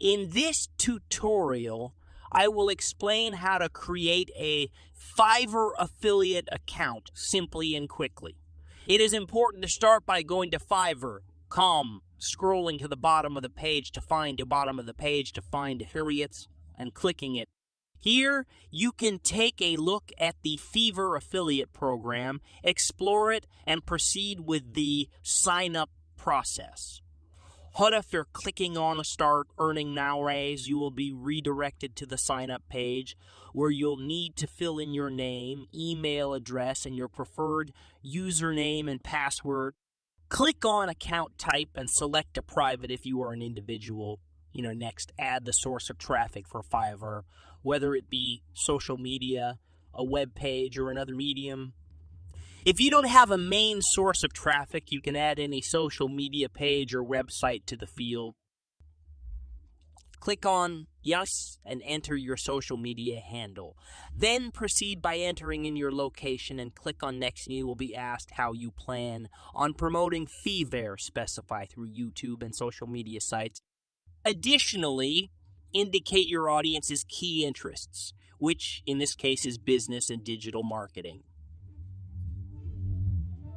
In this tutorial, I will explain how to create a Fiverr affiliate account simply and quickly. It is important to start by going to Fiverr.com, scrolling to the bottom of the page to find affiliates, and clicking it. Here, you can take a look at the Fiverr affiliate program, explore it, and proceed with the sign-up process. But if you're clicking on a Start Earning Now raise, you will be redirected to the sign-up page where you'll need to fill in your name, email address, and your preferred username and password. Click on Account Type and select a private if you are an individual. Next, add the source of traffic for Fiverr, whether it be social media, a web page, or another medium. If you don't have a main source of traffic, you can add any social media page or website to the field. Click on Yes and enter your social media handle. Then proceed by entering in your location and click on Next, and you will be asked how you plan on promoting Fiverr. Specify through YouTube and social media sites. Additionally, indicate your audience's key interests, which in this case is business and digital marketing.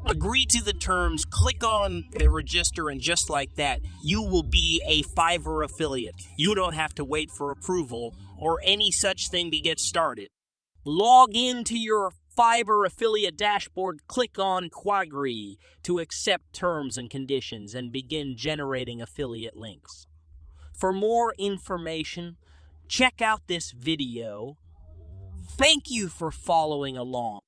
Agree to the terms, click on the register, and just like that, you will be a Fiverr affiliate. You don't have to wait for approval or any such thing to get started. Log into your Fiverr affiliate dashboard, click on Agree to accept terms and conditions, and begin generating affiliate links. For more information, check out this video. Thank you for following along.